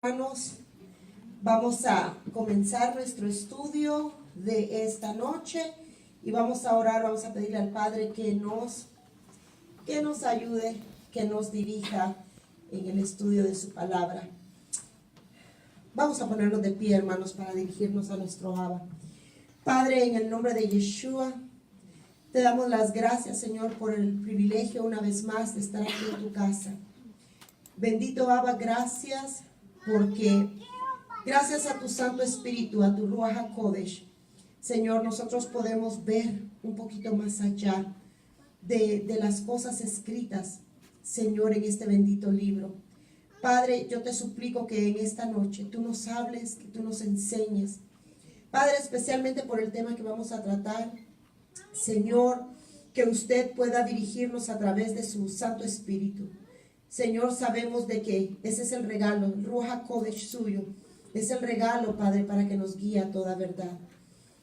Hermanos, vamos a comenzar nuestro estudio de esta noche y vamos a orar, vamos a pedirle al Padre que nos ayude, que nos dirija en el estudio de su palabra. Vamos a ponernos de pie, hermanos, para dirigirnos a nuestro Abba. Padre, en el nombre de Yeshua, te damos las gracias, Señor, por el privilegio una vez más de estar aquí en tu casa. Bendito Abba, gracias porque gracias a tu Santo Espíritu, a tu Ruach HaKodesh, Señor, nosotros podemos ver un poquito más allá de las cosas escritas, Señor, en este bendito libro. Padre, yo te suplico que en esta noche tú nos hables, que tú nos enseñes. Padre, especialmente por el tema que vamos a tratar, Señor, que usted pueda dirigirnos a través de su Santo Espíritu. Señor, sabemos de que ese es el regalo, el Ruach HaKodesh suyo. Es el regalo, Padre, para que nos guíe a toda verdad.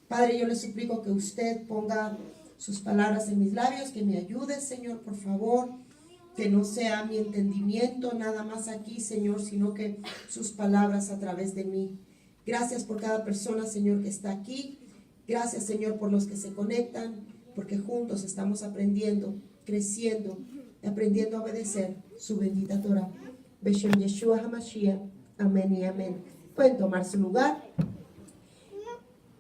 Padre, yo le suplico que usted ponga sus palabras en mis labios, que me ayude, Señor, por favor. Que no sea mi entendimiento nada más aquí, Señor, sino que sus palabras a través de mí. Gracias por cada persona, Señor, que está aquí. Gracias, Señor, por los que se conectan, porque juntos estamos aprendiendo, creciendo, aprendiendo a obedecer su bendita Torah. Beshem Yeshua HaMashiach. Amén y amén. Pueden tomar su lugar.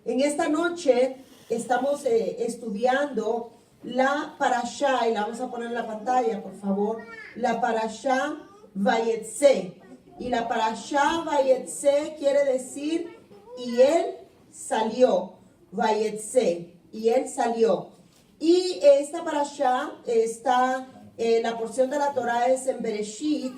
En esta noche estamos estudiando la parashá, y la vamos a poner en la pantalla, por favor. La parashá Vayetze. Y la parashá Vayetze quiere decir, y él salió. Vayetze. Y él salió. Y esta parashá está... la porción de la Torah es en Bereshit,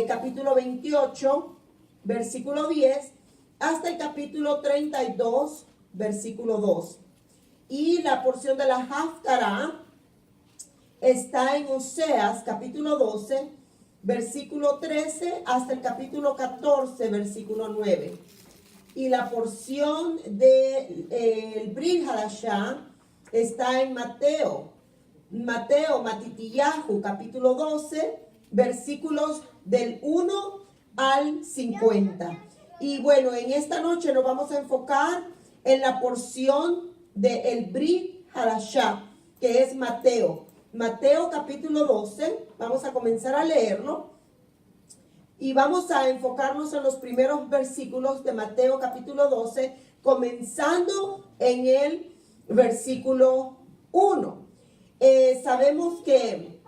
capítulo 28, versículo 10, hasta el capítulo 32, versículo 2. Y la porción de la Haftarah está en Oseas, capítulo 12, versículo 13, hasta el capítulo 14, versículo 9. Y la porción del Brit Hadashah está en Mateo, Matitiyahu, capítulo 12, versículos del 1 al 50. Y bueno, en esta noche nos vamos a enfocar en la porción del Brit Hadashah, que es Mateo. Mateo, capítulo 12, vamos a comenzar a leerlo. Y vamos a enfocarnos en los primeros versículos de Mateo, capítulo 12, comenzando en el versículo 1. Sabemos que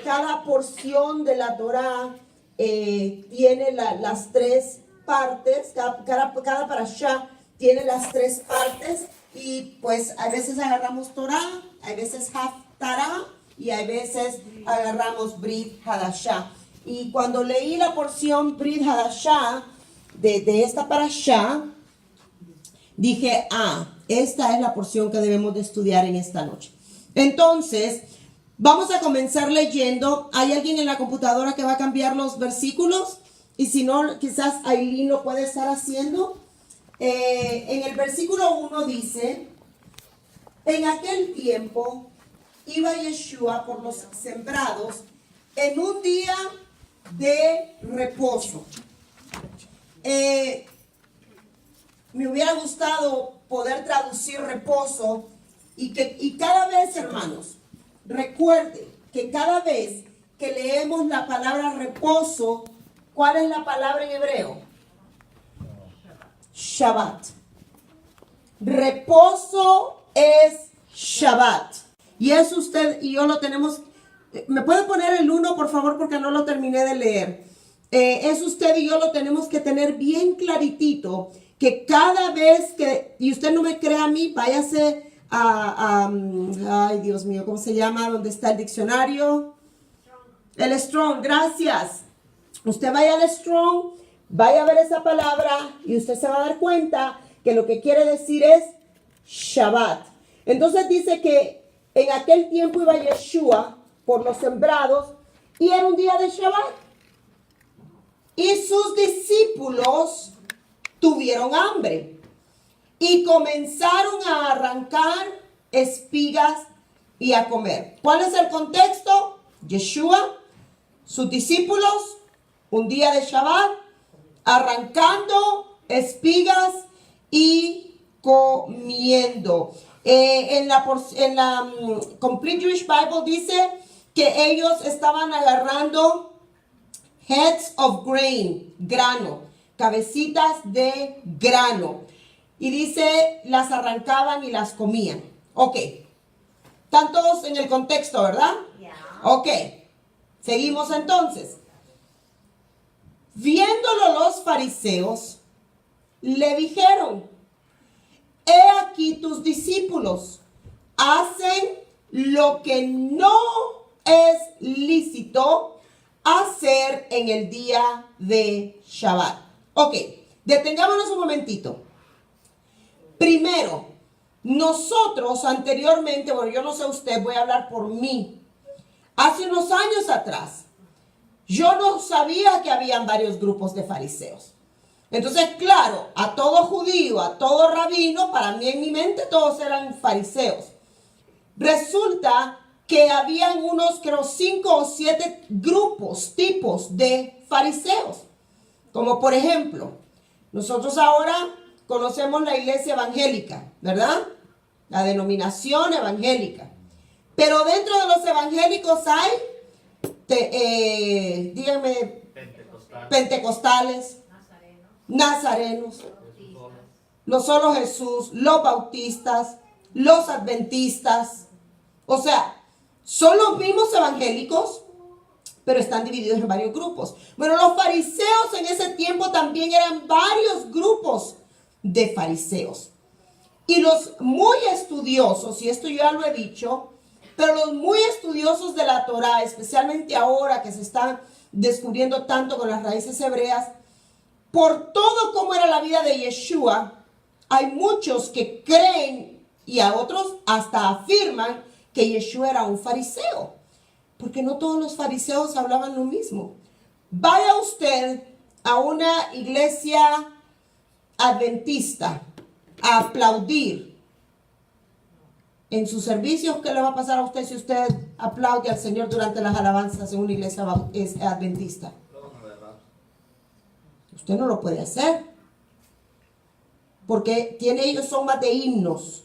cada porción de la Torah tiene las tres partes, cada parashá tiene las tres partes, y pues a veces agarramos Torah, a veces Haftarah y a veces agarramos Brit Hadashah. Y cuando leí la porción Brit Hadashah de esta parashá, dije, esta es la porción que debemos de estudiar en esta noche. Entonces, vamos a comenzar leyendo. ¿Hay alguien en la computadora que va a cambiar los versículos? Y si no, quizás Aileen lo puede estar haciendo. En el versículo 1 dice, en aquel tiempo iba Yeshua por los sembrados en un día de reposo. Me hubiera gustado poder traducir reposo. Y cada vez, hermanos, recuerde que cada vez que leemos la palabra reposo, ¿cuál es la palabra en hebreo? Shabbat. Reposo es Shabbat. Y eso usted y yo lo tenemos. ¿Me puede poner el 1, por favor, porque no lo terminé de leer? Eso usted y yo lo tenemos que tener bien claritito, que cada vez que, y usted no me cree a mí, váyase ay, Dios mío, ¿cómo se llama? ¿Dónde está el diccionario? El Strong, gracias. Usted vaya al Strong, vaya a ver esa palabra y usted se va a dar cuenta que lo que quiere decir es Shabbat. Entonces dice que en aquel tiempo iba Yeshua por los sembrados y era un día de Shabbat. Y sus discípulos tuvieron hambre y comenzaron a arrancar espigas y a comer. ¿Cuál es el contexto? Yeshua, sus discípulos, un día de Shabbat, arrancando espigas y comiendo. En la Complete Jewish Bible dice que ellos estaban agarrando heads of grain, grano, cabecitas de grano. Y dice, las arrancaban y las comían. Ok. ¿Están todos en el contexto, verdad? Yeah. Ok. Seguimos entonces. Viéndolo los fariseos, le dijeron, he aquí tus discípulos hacen lo que no es lícito hacer en el día de Shabbat. Ok, detengámonos un momentito. Primero, nosotros anteriormente, bueno, yo no sé usted, voy a hablar por mí. Hace unos años atrás, yo no sabía que habían varios grupos de fariseos. Entonces, claro, a todo judío, a todo rabino, para mí en mi mente todos eran fariseos. Resulta que habían unos, creo, 5 o 7 grupos, tipos de fariseos. Como por ejemplo, nosotros ahora conocemos la iglesia evangélica, ¿verdad? La denominación evangélica. Pero dentro de los evangélicos hay, díganme, pentecostales, nazarenos, los solo Jesús, los bautistas, los adventistas. O sea, son los mismos evangélicos, pero están divididos en varios grupos. Bueno, los fariseos en ese tiempo también eran varios grupos de fariseos. Y los muy estudiosos, y esto ya lo he dicho, pero los muy estudiosos de la Torá, especialmente ahora que se están descubriendo tanto con las raíces hebreas, por todo cómo era la vida de Yeshua, hay muchos que creen y a otros hasta afirman que Yeshua era un fariseo. Porque no todos los fariseos hablaban lo mismo. Vaya usted a una iglesia adventista a aplaudir en sus servicios. ¿Qué le va a pasar a usted si usted aplaude al Señor durante las alabanzas en una iglesia adventista? Usted no lo puede hacer. Porque ellos son más de himnos.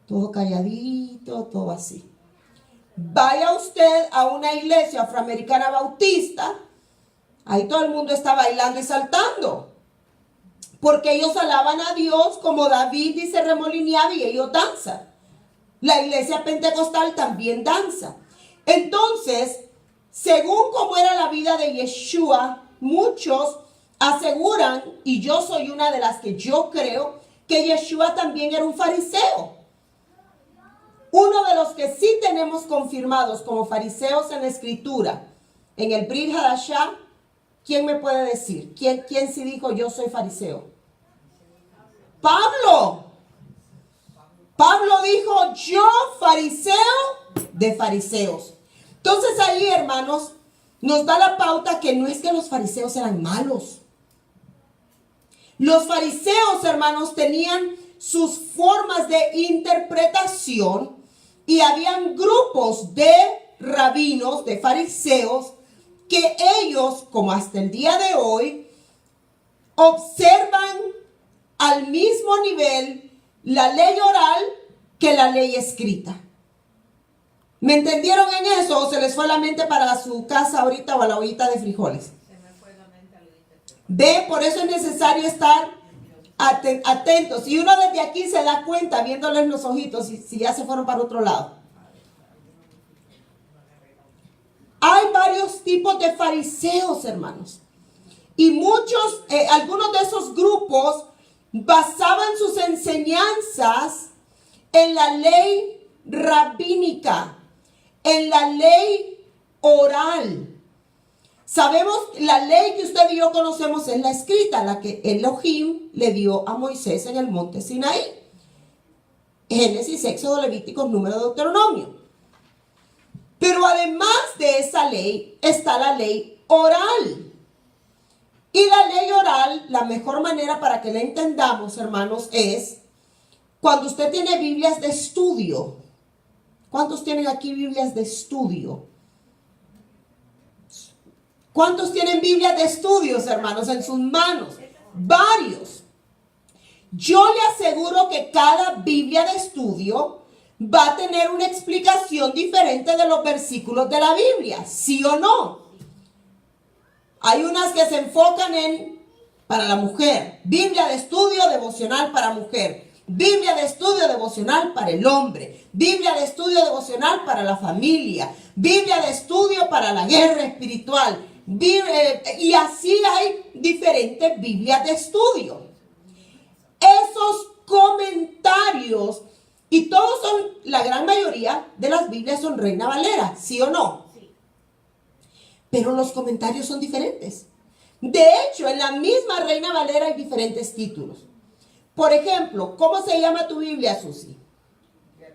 Todo calladito, todo así. Vaya usted a una iglesia afroamericana bautista. Ahí todo el mundo está bailando y saltando. Porque ellos alaban a Dios como David y se remolineaba y ellos danzan. La iglesia pentecostal también danza. Entonces, según cómo era la vida de Yeshua, muchos aseguran, y yo soy una de las que yo creo, que Yeshua también era un fariseo. Uno de los que sí tenemos confirmados como fariseos en la escritura, en el Brit Hadashah, ¿quién me puede decir? ¿Quién sí dijo yo soy fariseo? Pablo. Pablo dijo yo fariseo de fariseos. Entonces ahí, hermanos, nos da la pauta que no es que los fariseos eran malos. Los fariseos, hermanos, tenían sus formas de interpretación y habían grupos de rabinos, de fariseos, que ellos, como hasta el día de hoy, observan al mismo nivel la ley oral que la ley escrita. ¿Me entendieron en eso o se les fue la mente para su casa ahorita o a la ollita de frijoles? Ve, por eso es necesario estar atentos. Y uno desde aquí se da cuenta viéndoles los ojitos si ya se fueron para otro lado. Hay varios tipos de fariseos, hermanos. Y muchos, algunos de esos grupos basaban sus enseñanzas en la ley rabínica, en la ley oral. Sabemos, la ley que usted y yo conocemos es la escrita, la que Elohim le dio a Moisés en el monte Sinaí. Génesis, Éxodo, Levítico, Número, Deuteronomio. Pero además de esa ley está la ley oral. Y la ley oral, la mejor manera para que la entendamos, hermanos, es cuando usted tiene Biblias de estudio. ¿Cuántos tienen aquí Biblias de estudio? ¿Cuántos tienen Biblias de estudios, hermanos, en sus manos? Varios. Yo le aseguro que cada Biblia de estudio va a tener una explicación diferente de los versículos de la Biblia, ¿sí o no? Hay unas que se enfocan en para la mujer, Biblia de estudio devocional para mujer, Biblia de estudio devocional para el hombre, Biblia de estudio devocional para la familia, Biblia de estudio para la guerra espiritual, y así hay diferentes Biblias de estudio. Esos comentarios, y todos son, la gran mayoría de las Biblias son Reina Valera, ¿sí o no? Sí. Pero los comentarios son diferentes. De hecho, en la misma Reina Valera hay diferentes títulos. Por ejemplo, ¿cómo se llama tu Biblia, Susi? La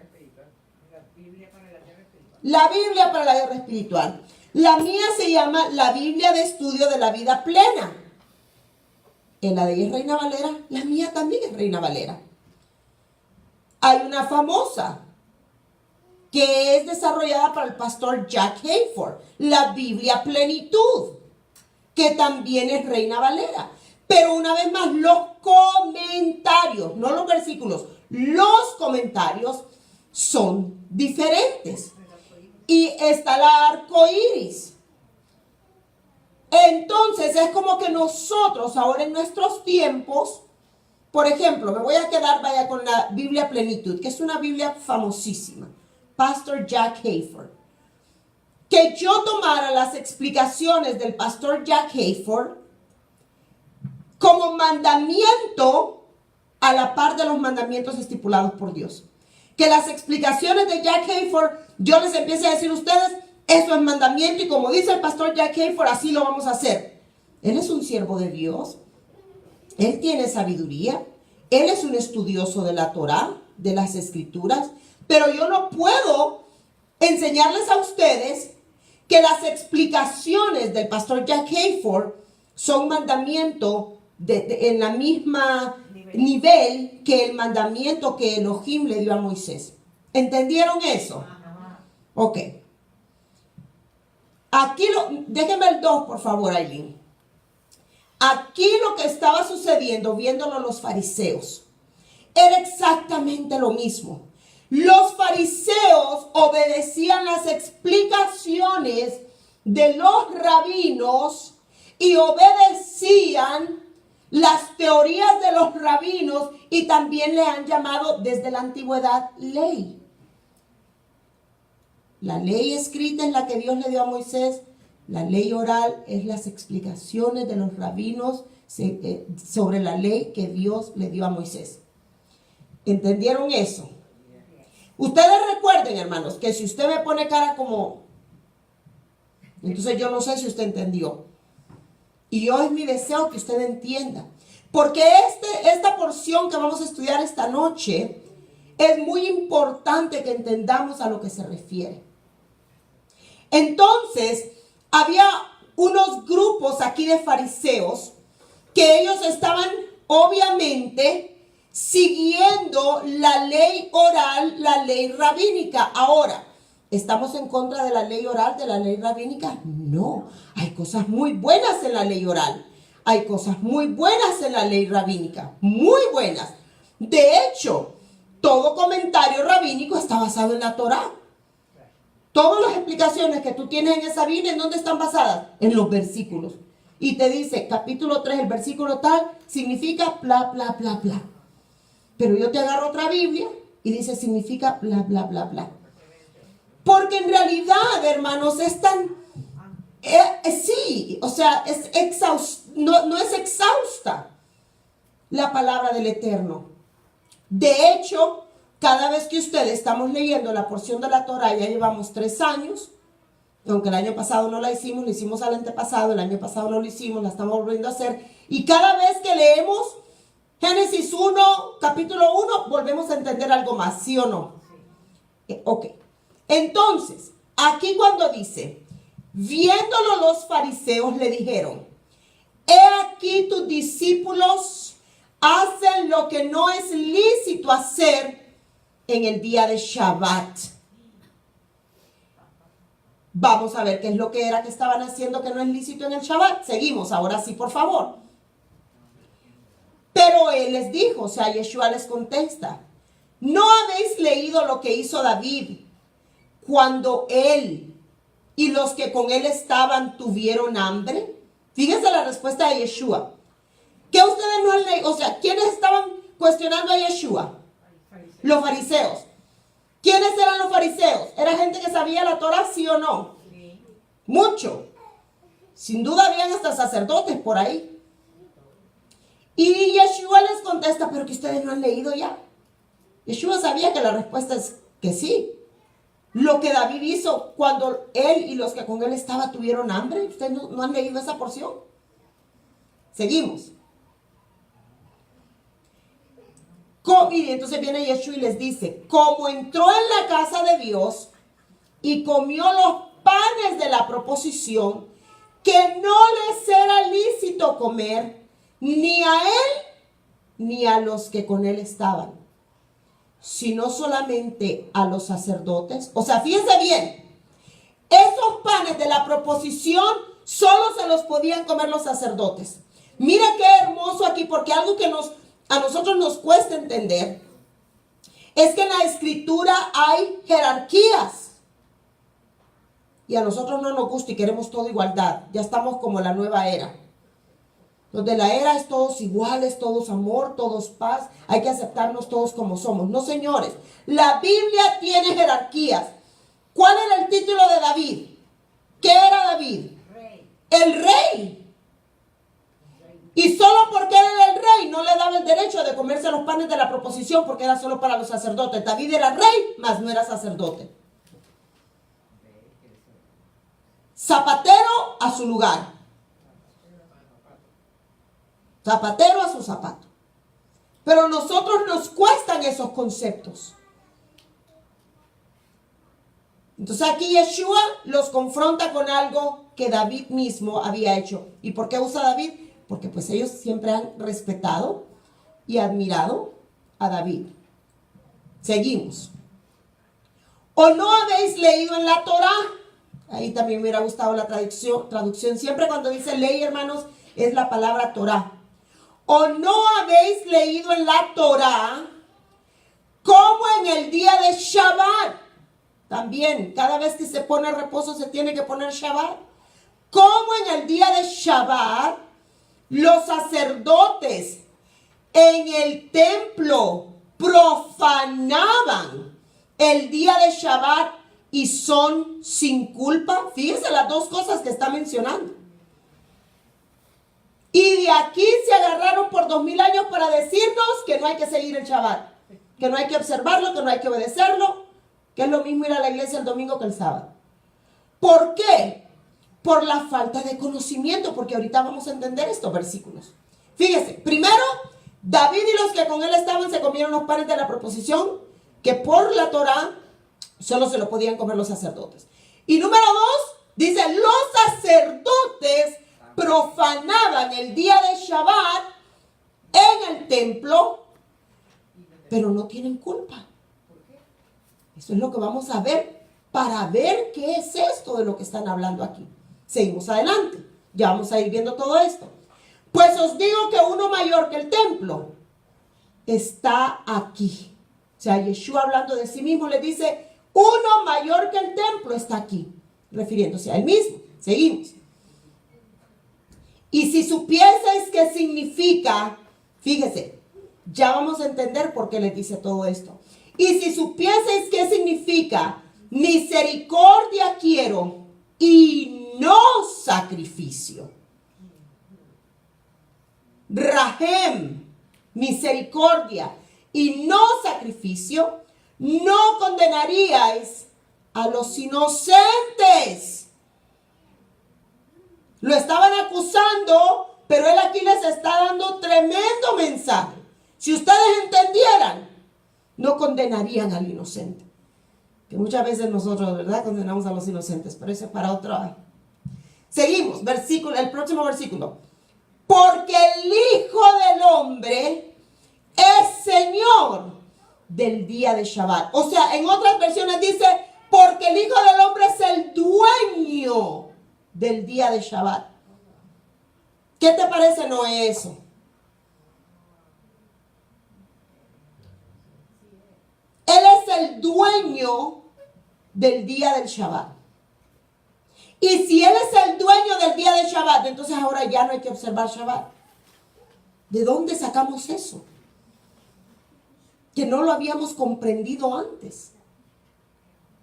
Biblia para la guerra espiritual. La Biblia para la guerra espiritual. La mía se llama la Biblia de estudio de la vida plena. En la de ella es Reina Valera, la mía también es Reina Valera. Hay una famosa que es desarrollada por el pastor Jack Hayford, la Biblia Plenitud, que también es Reina Valera. Pero una vez más, los comentarios, no los versículos, los comentarios son diferentes. Y está la arco iris. Entonces es como que nosotros ahora en nuestros tiempos, por ejemplo, me voy a quedar con la Biblia Plenitud, que es una Biblia famosísima, Pastor Jack Hayford. Que yo tomara las explicaciones del pastor Jack Hayford como mandamiento a la par de los mandamientos estipulados por Dios. Que las explicaciones de Jack Hayford, yo les empiece a decir a ustedes, eso es mandamiento y como dice el pastor Jack Hayford, así lo vamos a hacer. Él es un siervo de Dios. Él tiene sabiduría. Él es un estudioso de la Torá, de las Escrituras. Pero yo no puedo enseñarles a ustedes que las explicaciones del pastor Jack Hayford son mandamiento en la misma nivel que el mandamiento que Elohim le dio a Moisés. ¿Entendieron eso? Ok. Aquí déjenme el 2, por favor, Aileen. Aquí lo que estaba sucediendo, viéndolo los fariseos, era exactamente lo mismo. Los fariseos obedecían las explicaciones de los rabinos y obedecían las teorías de los rabinos y también le han llamado desde la antigüedad ley. La ley escrita es la que Dios le dio a Moisés. La ley oral es las explicaciones de los rabinos sobre la ley que Dios le dio a Moisés. ¿Entendieron eso? Ustedes recuerden, hermanos, que si usted me pone cara como... Entonces yo no sé si usted entendió. Y yo es mi deseo que usted entienda. Porque esta porción que vamos a estudiar esta noche es muy importante que entendamos a lo que se refiere. Entonces, había unos grupos aquí de fariseos que ellos estaban obviamente siguiendo la ley oral, la ley rabínica. Ahora, ¿estamos en contra de la ley oral, de la ley rabínica? No, hay cosas muy buenas en la ley oral. Hay cosas muy buenas en la ley rabínica, muy buenas. De hecho, todo comentario rabínico está basado en la Torá. Todas las explicaciones que tú tienes en esa Biblia, ¿en dónde están basadas? En los versículos. Y te dice, capítulo 3, el versículo tal, significa bla, bla, bla, bla. Pero yo te agarro otra Biblia y dice, significa bla, bla, bla, bla. Porque en realidad, hermanos, es tan... sí, o sea, no es exhausta la palabra del Eterno. De hecho, cada vez que ustedes estamos leyendo la porción de la Torah, ya llevamos 3 años, aunque el año pasado no la hicimos, lo hicimos al antepasado, el año pasado no lo hicimos, la estamos volviendo a hacer. Y cada vez que leemos Génesis 1, capítulo 1, volvemos a entender algo más, ¿sí o no? Ok. Entonces, aquí cuando dice, viéndolo los fariseos le dijeron, he aquí tus discípulos hacen lo que no es lícito hacer en el día de Shabbat. Vamos a ver qué es lo que era que estaban haciendo que no es lícito en el Shabbat. Seguimos, ahora sí, por favor. Pero él les dijo, o sea, Yeshua les contesta, ¿no habéis leído lo que hizo David cuando él y los que con él estaban tuvieron hambre? Fíjense la respuesta de Yeshua. ¿Qué ustedes no han leído? O sea, ¿quiénes estaban cuestionando a Yeshua? Los fariseos. ¿Quiénes eran los fariseos? ¿Era gente que sabía la Torah, sí o no? Sí. Mucho. Sin duda habían hasta sacerdotes por ahí. Y Yeshua les contesta, pero que ustedes no han leído ya. Yeshua sabía que la respuesta es que sí. Lo que David hizo cuando él y los que con él estaban tuvieron hambre. ¿Ustedes no han leído esa porción? Seguimos. Y entonces viene Yeshua y les dice, como entró en la casa de Dios y comió los panes de la proposición, que no les era lícito comer ni a él ni a los que con él estaban, sino solamente a los sacerdotes. O sea, fíjense bien, esos panes de la proposición solo se los podían comer los sacerdotes. Mira qué hermoso aquí, porque algo que a nosotros nos cuesta entender es que en la escritura hay jerarquías. Y a nosotros no nos gusta y queremos toda igualdad. Ya estamos como en la nueva era. Donde la era es todos iguales, todos amor, todos paz. Hay que aceptarnos todos como somos. No, señores. La Biblia tiene jerarquías. ¿Cuál era el título de David? ¿Qué era David? Rey. El rey. Y solo porque él era el rey no le daba el derecho de comerse los panes de la proposición porque era solo para los sacerdotes. David era rey, mas no era sacerdote. Zapatero a su lugar. Zapatero a su zapato. Pero a nosotros nos cuestan esos conceptos. Entonces aquí Yeshua los confronta con algo que David mismo había hecho. ¿Y por qué usa David? Porque pues ellos siempre han respetado y admirado a David. Seguimos. ¿O no habéis leído en la Torah? Ahí también me hubiera gustado la traducción. Siempre cuando dice ley, hermanos, es la palabra Torah. ¿O no habéis leído en la Torah como en el día de Shabbat? También, cada vez que se pone reposo se tiene que poner Shabbat. Como en el día de Shabbat, los sacerdotes en el templo profanaban el día de Shabbat y son sin culpa. Fíjense las dos cosas que está mencionando. Y de aquí se agarraron por 2000 años para decirnos que no hay que seguir el Shabbat, que no hay que observarlo, que no hay que obedecerlo, que es lo mismo ir a la iglesia el domingo que el sábado. ¿Por qué? Por la falta de conocimiento, porque ahorita vamos a entender estos versículos. Fíjese, primero, David y los que con él estaban se comieron los panes de la proposición, que por la Torah solo se lo podían comer los sacerdotes. Y número 2, dice, los sacerdotes profanaban el día de Shabbat en el templo, pero no tienen culpa. Eso es lo que vamos a ver para ver qué es esto de lo que están hablando aquí. Seguimos adelante. Ya vamos a ir viendo todo esto. Pues os digo que uno mayor que el templo está aquí. O sea, Yeshua hablando de sí mismo le dice, uno mayor que el templo está aquí. Refiriéndose a él mismo. Seguimos. Y si supieseis qué significa, fíjese, ya vamos a entender por qué les dice todo esto. Y si supieseis qué significa, misericordia quiero y no sacrificio. Rahem, misericordia y no sacrificio, no condenaríais a los inocentes. Lo estaban acusando, pero él aquí les está dando tremendo mensaje. Si ustedes entendieran, no condenarían al inocente. Que muchas veces nosotros, ¿verdad?, condenamos a los inocentes, pero eso es para otro. Seguimos, el próximo versículo. Porque el Hijo del Hombre es Señor del día de Shabbat. O sea, en otras versiones dice, Porque el Hijo del Hombre es el dueño del día de Shabbat. ¿Qué te parece, Noé, eso? Él es el dueño del día del Shabbat. Y si Él es el dueño del día del Shabbat, entonces ahora ya no hay que observar Shabbat. ¿De dónde sacamos eso? Que no lo habíamos comprendido antes.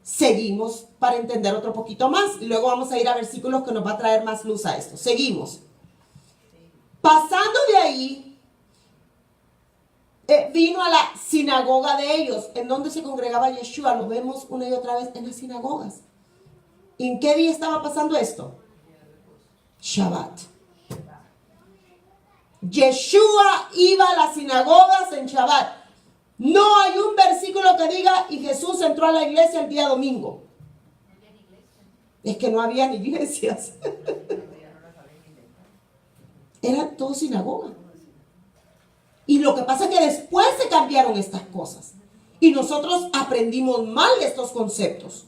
Seguimos para entender otro poquito más. Y luego vamos a ir a versículos que nos va a traer más luz a esto. Seguimos. Pasando de ahí, vino a la sinagoga de ellos. ¿En donde se congregaba Yeshua? Lo vemos una y otra vez en las sinagogas. ¿Y en qué día estaba pasando esto? Shabbat. Yeshua iba a las sinagogas en Shabbat. No hay un versículo que diga y Jesús entró a la iglesia el día domingo. Es que no había ni iglesias. Era todo sinagoga. Y lo que pasa es que después se cambiaron estas cosas. Y nosotros aprendimos mal de estos conceptos.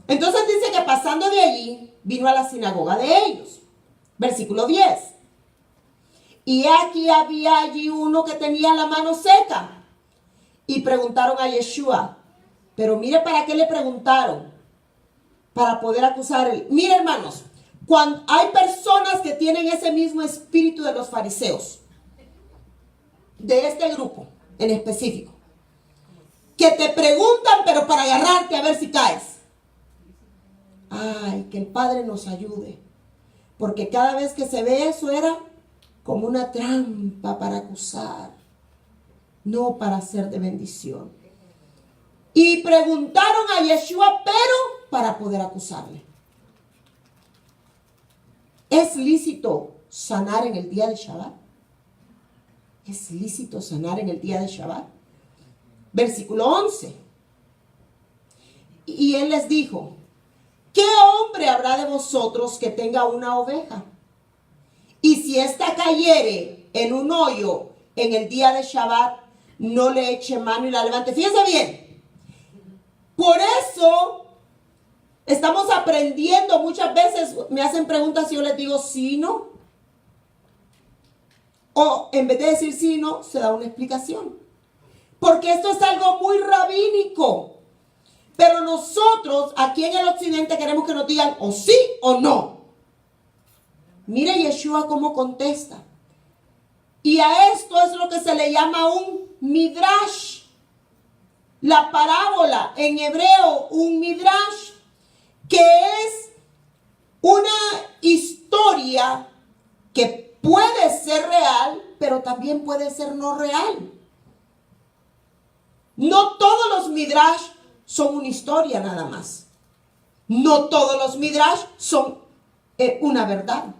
Entonces dice que pasando de allí, vino a la sinagoga de ellos. Versículo 10. Y aquí había allí uno que tenía la mano seca. Y preguntaron a Yeshua. Pero mire para qué le preguntaron. Para poder acusar. Mire, hermanos, cuando hay personas que tienen ese mismo espíritu de los fariseos. De este grupo en específico. Que te preguntan pero para agarrarte a ver si caes. Ay, que el Padre nos ayude. Porque cada vez que se ve eso era como una trampa para acusar. No para ser de bendición. Y preguntaron a Yeshua, pero para poder acusarle. ¿Es lícito sanar en el día de Shabbat? ¿Es lícito sanar en el día de Shabbat? Versículo 11. Y él les dijo, ¿qué hombre habrá de vosotros que tenga una oveja? Y si ésta cayere en un hoyo en el día de Shabbat, no le eche mano y la levante. Fíjense bien. Por eso estamos aprendiendo. Muchas veces me hacen preguntas y yo les digo sí, no. O en vez de decir sí, no, se da una explicación. Porque esto es algo muy rabínico. Pero nosotros aquí en el occidente queremos que nos digan o sí o no. Mire Yeshua cómo contesta. Y a esto es lo que se le llama un midrash. La parábola en hebreo, un midrash, que es una historia que puede ser real, pero también puede ser no real. No todos los midrash son una historia nada más. No todos los midrash son una verdad.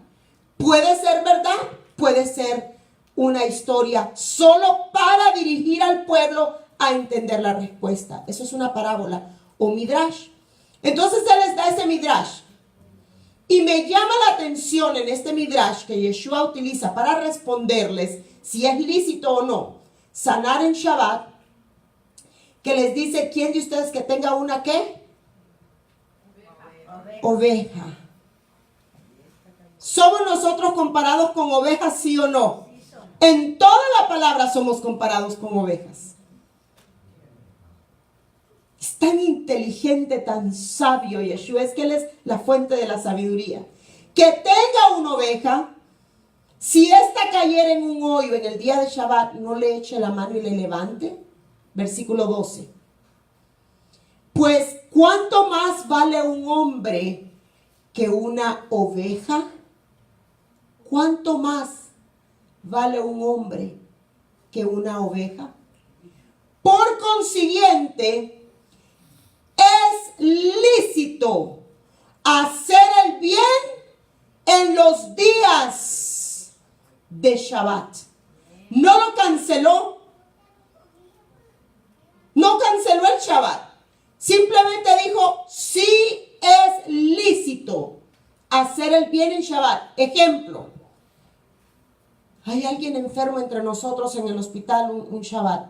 Puede ser verdad, puede ser una historia solo para dirigir al pueblo a entender la respuesta. Eso es una parábola o midrash. Entonces él les da ese midrash. Y me llama la atención en este midrash que Yeshua utiliza para responderles si es lícito o no sanar en Shabbat, que les dice, ¿quién de ustedes que tenga una qué? Oveja. ¿Somos nosotros comparados con ovejas, sí o no? En toda la palabra somos comparados con ovejas. Es tan inteligente, tan sabio Yeshua, es que Él es la fuente de la sabiduría. Que tenga una oveja, si ésta cayera en un hoyo en el día de Shabbat, no le eche la mano y le levante. Versículo 12. Pues, ¿cuánto más vale un hombre que una oveja? ¿Cuánto más vale un hombre que una oveja? Por consiguiente, es lícito hacer el bien en los días de Shabbat. No lo canceló. No canceló el Shabbat. Simplemente dijo, sí es lícito hacer el bien en Shabbat. Ejemplo. Hay alguien enfermo entre nosotros en el hospital un Shabbat.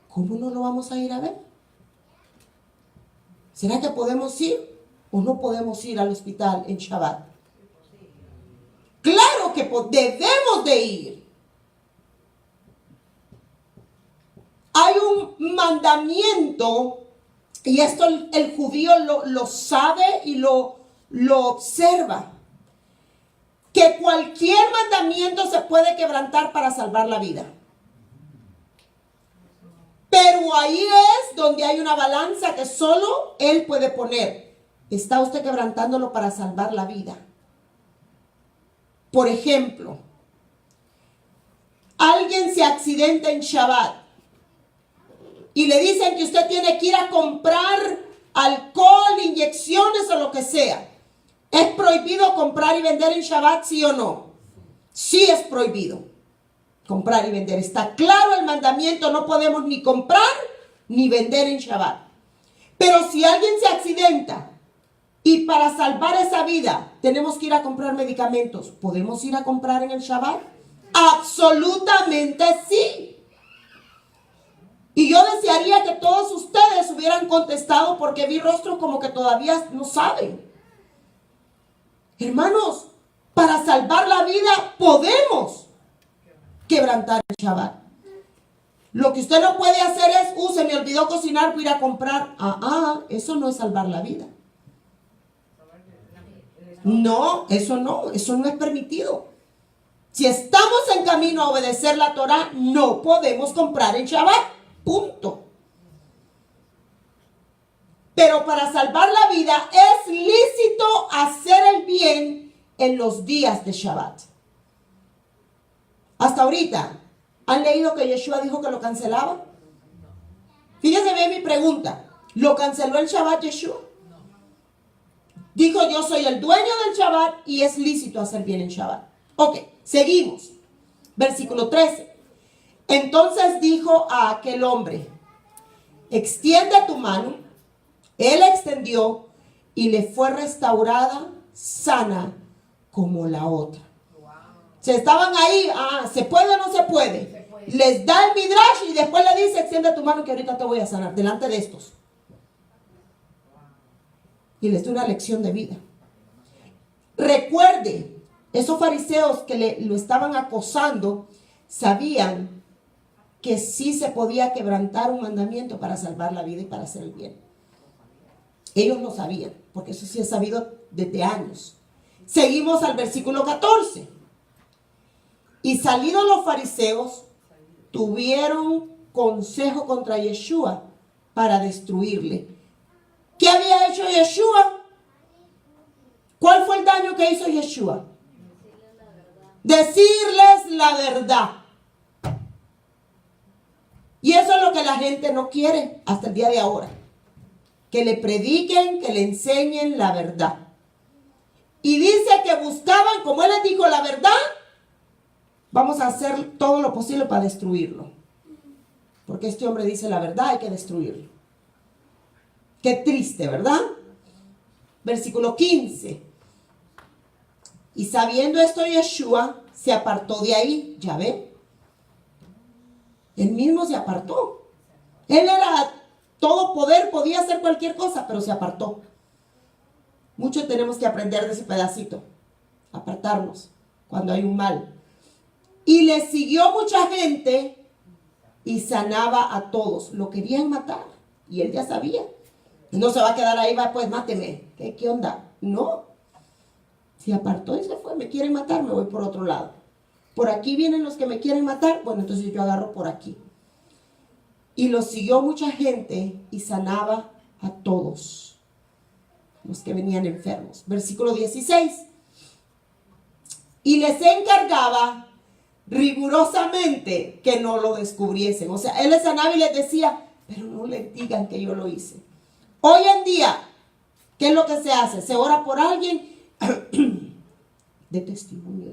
¿Cómo no lo vamos a ir a ver? ¿Será que podemos ir o no podemos ir al hospital en Shabbat? Claro que debemos de ir. Hay un mandamiento, y esto el judío lo sabe y lo observa, que cualquier mandamiento se puede quebrantar para salvar la vida. Pero ahí es donde hay una balanza que solo Él puede poner. ¿Está usted quebrantándolo para salvar la vida? Por ejemplo, alguien se accidenta en Shabbat y le dicen que usted tiene que ir a comprar alcohol, inyecciones o lo que sea. ¿Es prohibido comprar y vender en Shabbat, sí o no? Sí es prohibido comprar y vender. Está claro el mandamiento, no podemos ni comprar ni vender en Shabbat. Pero si alguien se accidenta y para salvar esa vida tenemos que ir a comprar medicamentos, ¿podemos ir a comprar en el Shabbat? Absolutamente sí. Y yo desearía que todos ustedes hubieran contestado, porque vi rostros como que todavía no saben. Hermanos, para salvar la vida podemos quebrantar el Shabbat. Lo que usted no puede hacer es, se me olvidó cocinar, voy a ir a comprar. Eso no es salvar la vida. No, eso no es permitido. Si estamos en camino a obedecer la Torah, no podemos comprar en Shabbat. Punto. Pero para salvar la vida es lícito hacer el bien en los días de Shabbat. Hasta ahorita, ¿han leído que Yeshua dijo que lo cancelaba? Fíjense bien mi pregunta. ¿Lo canceló el Shabbat Yeshua? Dijo, yo soy el dueño del Shabbat y es lícito hacer bien en Shabbat. Ok, seguimos. Versículo 13. Entonces dijo a aquel hombre, extiende tu mano. Él extendió y le fue restaurada sana como la otra. Se estaban ahí, ¿se puede o no se puede? Les da el midrash y después le dice, extiende tu mano que ahorita te voy a sanar, delante de estos. Y les da una lección de vida. Recuerde, esos fariseos que lo estaban acosando, sabían que sí se podía quebrantar un mandamiento para salvar la vida y para hacer el bien. Ellos lo sabían, porque eso sí es sabido desde años. Seguimos al versículo 14. Y salidos los fariseos, tuvieron consejo contra Yeshua para destruirle. ¿Qué había hecho Yeshua? ¿Cuál fue el daño que hizo Yeshua? Decirles la verdad. Y eso es lo que la gente no quiere hasta el día de ahora. Que le prediquen, que le enseñen la verdad. Y dice que buscaban, como él les dijo la verdad, vamos a hacer todo lo posible para destruirlo. Porque este hombre dice la verdad, hay que destruirlo. Qué triste, ¿verdad? Versículo 15. Y sabiendo esto, Yeshua se apartó de ahí. ¿Ya ve? Él mismo se apartó. Él era todo poder, podía hacer cualquier cosa, pero se apartó. Mucho tenemos que aprender de ese pedacito. Apartarnos cuando hay un mal. Y le siguió mucha gente y sanaba a todos. Lo querían matar y él ya sabía. No se va a quedar ahí, va, pues máteme. ¿Qué onda? No. Se apartó y se fue. Me quieren matar, me voy por otro lado. Por aquí vienen los que me quieren matar. Bueno, entonces yo agarro por aquí. Y lo siguió mucha gente y sanaba a todos los que venían enfermos. Versículo 16. Y les encargaba rigurosamente que no lo descubriesen. O sea, él les sanaba y les decía, pero no les digan que yo lo hice. Hoy en día, ¿qué es lo que se hace? Se ora por alguien de testimonio.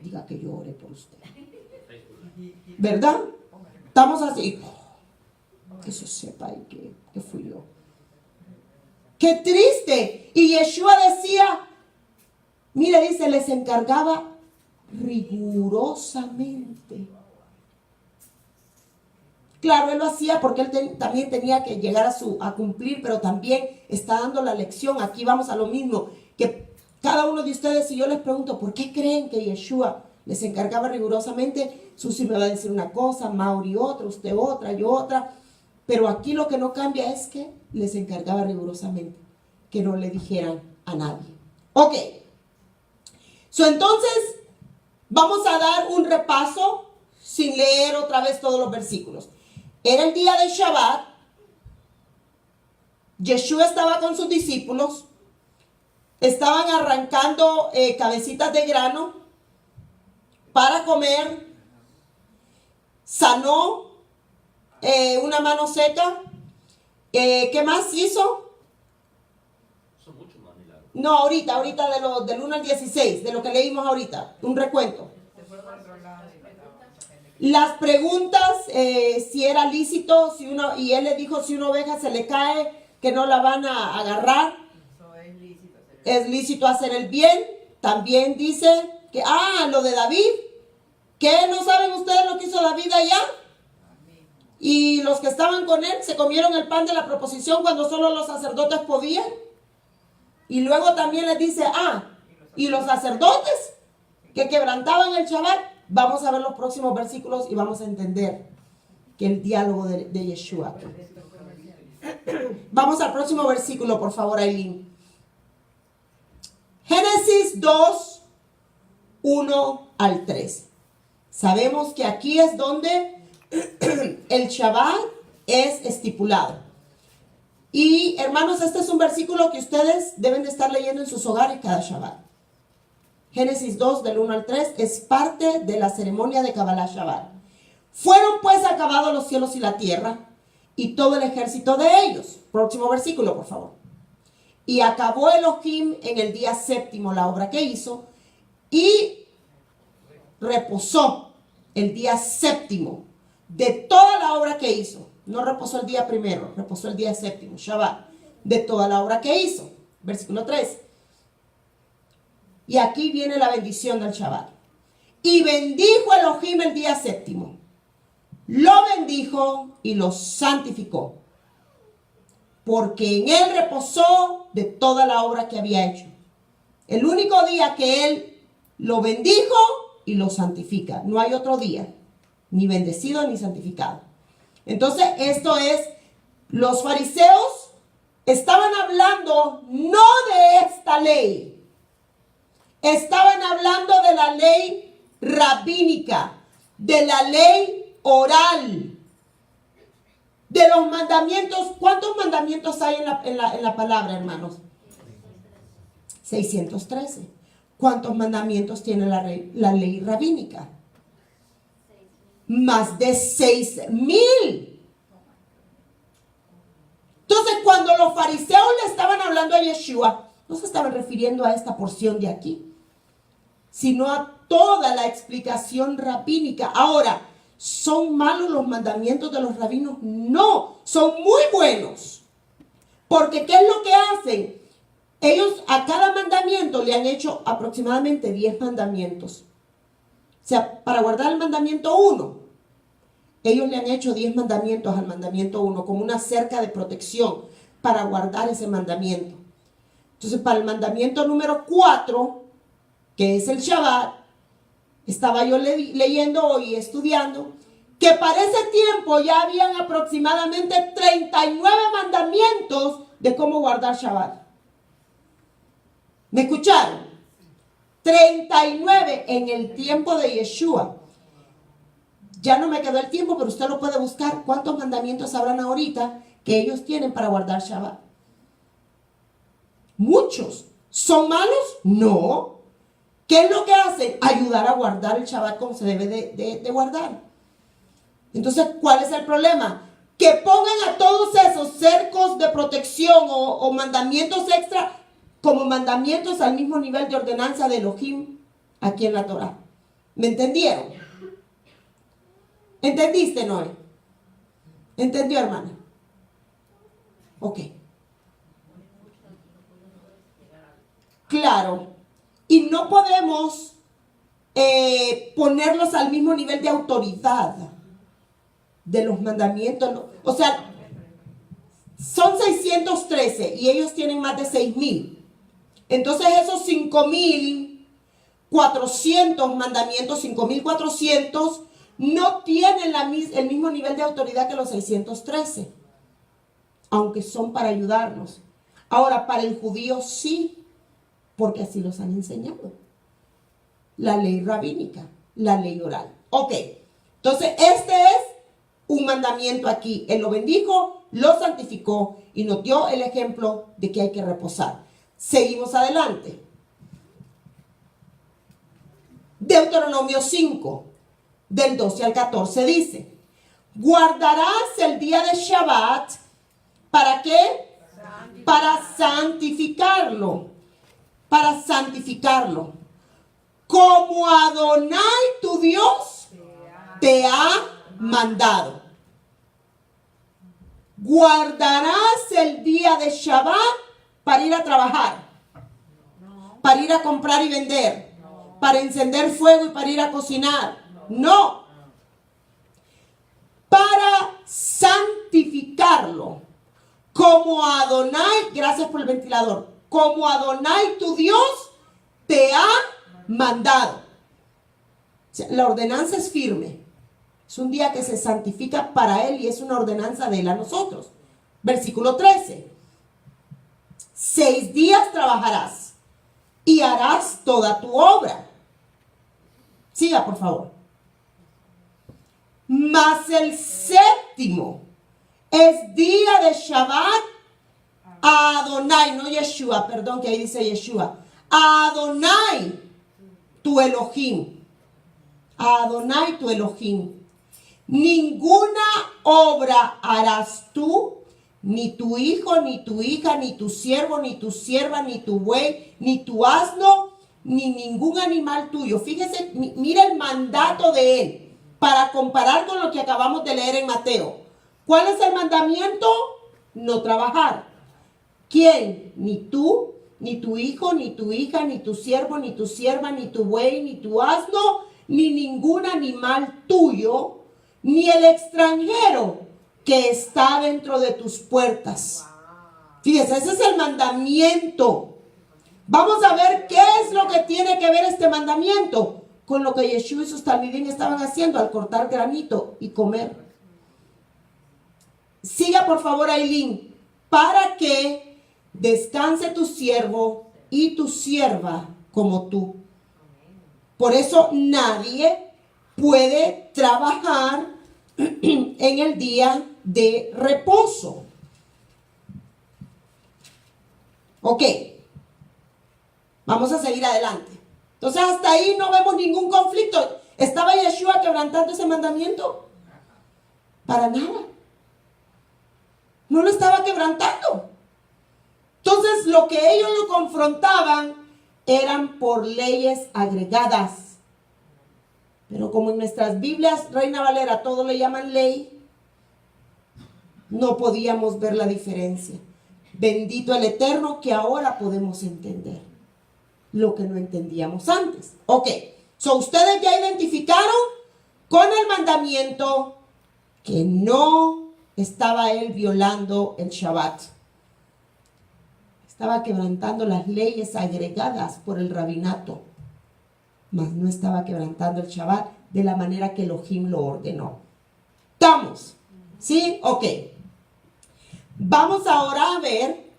Diga que yo oré por usted. ¿Verdad? Estamos así. Que se sepa y que fui yo. ¡Qué triste! Y Yeshua decía, mire, dice, les encargaba rigurosamente. Claro, él lo hacía porque él también tenía que llegar a cumplir, pero también está dando la lección. Aquí vamos a lo mismo, que cada uno de ustedes, si yo les pregunto, ¿por qué creen que Yeshua les encargaba rigurosamente? Susi me va a decir una cosa, Mauri otra, usted otra, yo otra. Pero aquí lo que no cambia es que les encargaba rigurosamente que no le dijeran a nadie. Ok. Entonces, vamos a dar un repaso sin leer otra vez todos los versículos. Era el día de Shabbat. Yeshua estaba con sus discípulos. Estaban arrancando cabecitas de grano para comer. Sanó una mano seca. ¿Qué más hizo? Son muchos más milagros. No, ahorita del 1 al 16, de lo que leímos ahorita. Un recuento. Las preguntas, si era lícito, y él le dijo, si una oveja se le cae, que no la van a agarrar. Es lícito hacer el bien. También dice que, lo de David, ¿qué no saben ustedes lo que hizo David allá? Y los que estaban con él se comieron el pan de la proposición cuando solo los sacerdotes podían. Y luego también les dice, y los sacerdotes que quebrantaban el Shabbat. Vamos a ver los próximos versículos y vamos a entender que el diálogo de Yeshua. Vamos al próximo versículo, por favor, Aileen. Génesis 2, 1 al 3. Sabemos que aquí es donde el Shabbat es estipulado. Y hermanos, este es un versículo que ustedes deben de estar leyendo en sus hogares cada Shabbat. Génesis 2 del 1 al 3 es parte de la ceremonia de Kabbalah Shabbat. Fueron pues acabados los cielos y la tierra y todo el ejército de ellos. Próximo versículo, por favor. Y acabó Elohim en el día séptimo la obra que hizo y reposó el día séptimo de toda la obra que hizo. No reposó el día primero, reposó el día séptimo, Shabbat, de toda la obra que hizo. Versículo 3. Y aquí viene la bendición del Shabbat. Y bendijo Elohim el día séptimo. Lo bendijo y lo santificó. Porque en él reposó de toda la obra que había hecho. El único día que él lo bendijo y lo santifica. No hay otro día, ni bendecido ni santificado. Entonces, esto es, los fariseos estaban hablando no de esta ley. Estaban hablando de la ley rabínica, de la ley oral, de los mandamientos. ¿Cuántos mandamientos hay en la palabra, hermanos? 613. ¿Cuántos mandamientos tiene la ley rabínica? Más de 6,000. Entonces, cuando los fariseos le estaban hablando a Yeshua, no se estaban refiriendo a esta porción de aquí, sino a toda la explicación rabínica. Ahora, ¿son malos los mandamientos de los rabinos? No, son muy buenos. Porque ¿qué es lo que hacen? Ellos a cada mandamiento le han hecho aproximadamente 10 mandamientos. O sea, para guardar el mandamiento 1, ellos le han hecho 10 mandamientos al mandamiento 1, como una cerca de protección para guardar ese mandamiento. Entonces, para el mandamiento número 4, que es el Shabbat, estaba yo leyendo hoy y estudiando, que para ese tiempo ya habían aproximadamente 39 mandamientos de cómo guardar Shabbat. ¿Me escucharon? 39 en el tiempo de Yeshua. Ya no me quedó el tiempo, pero usted lo puede buscar. ¿Cuántos mandamientos habrán ahorita que ellos tienen para guardar Shabbat? Muchos. ¿Son malos? No. ¿Qué es lo que hacen? Ayudar a guardar el Shabbat como se debe de guardar. Entonces, ¿cuál es el problema? Que pongan a todos esos cercos de protección o mandamientos extra como mandamientos al mismo nivel de ordenanza de Elohim aquí en la Torah. ¿Me entendieron? ¿Entendiste, Noé? ¿Entendió, hermana? Ok. Claro. Y no podemos ponerlos al mismo nivel de autoridad de los mandamientos. O sea, son 613 y ellos tienen más de 6,000. Entonces esos 5,400 mandamientos, 5,400, no tienen el mismo nivel de autoridad que los 613, aunque son para ayudarnos. Ahora, para el judío sí, porque así los han enseñado. La ley rabínica, la ley oral. Ok, entonces este es un mandamiento aquí. Él lo bendijo, lo santificó y nos dio el ejemplo de que hay que reposar. Seguimos adelante. Deuteronomio 5, del 12 al 14 dice: guardarás el día de Shabbat. ¿Para qué? Para santificarlo. Para santificarlo. Como Adonai tu Dios te ha mandado. Guardarás el día de Shabbat para ir a trabajar, para ir a comprar y vender, para encender fuego y para ir a cocinar. No. Para santificarlo. Como Adonai, gracias por el ventilador, como Adonai tu Dios te ha mandado. O sea, la ordenanza es firme. Es un día que se santifica para Él y es una ordenanza de Él a nosotros. Versículo 13. 6 días trabajarás y harás toda tu obra. Siga, por favor. Mas el séptimo es día de Shabbat a Adonai, no Yeshua, perdón que ahí dice Yeshua. A Adonai tu Elohim. A Adonai tu Elohim. Ninguna obra harás tú, ni tu hijo, ni tu hija, ni tu siervo, ni tu sierva, ni tu buey, ni tu asno, ni ningún animal tuyo. Fíjese, mira el mandato de Él para comparar con lo que acabamos de leer en Mateo. ¿Cuál es el mandamiento? No trabajar. ¿Quién? Ni tú, ni tu hijo, ni tu hija, ni tu siervo, ni tu sierva, ni tu buey, ni tu asno, ni ningún animal tuyo, ni el extranjero que está dentro de tus puertas. Fíjese, ese es el mandamiento. Vamos a ver qué es lo que tiene que ver este mandamiento con lo que Yeshua y sus talmidim estaban haciendo al cortar granito y comer. Siga por favor, Ailín. Para que descanse tu siervo y tu sierva como tú. Por eso nadie puede trabajar en el día de reposo. Ok. Vamos a seguir adelante. Entonces hasta ahí no vemos ningún conflicto. ¿Estaba Yeshua quebrantando ese mandamiento? Para nada. No lo estaba quebrantando. Entonces lo que ellos lo confrontaban eran por leyes agregadas. Pero como en nuestras Biblias, Reina Valera, todo le llaman ley, no podíamos ver la diferencia. Bendito el Eterno que ahora podemos entender lo que no entendíamos antes. Ok, so ustedes ya identificaron con el mandamiento que no estaba él violando el Shabbat. Estaba quebrantando las leyes agregadas por el rabinato, mas no estaba quebrantando el Shabbat de la manera que Elohim lo ordenó. ¿Estamos? ¿Sí? Ok. Vamos ahora a ver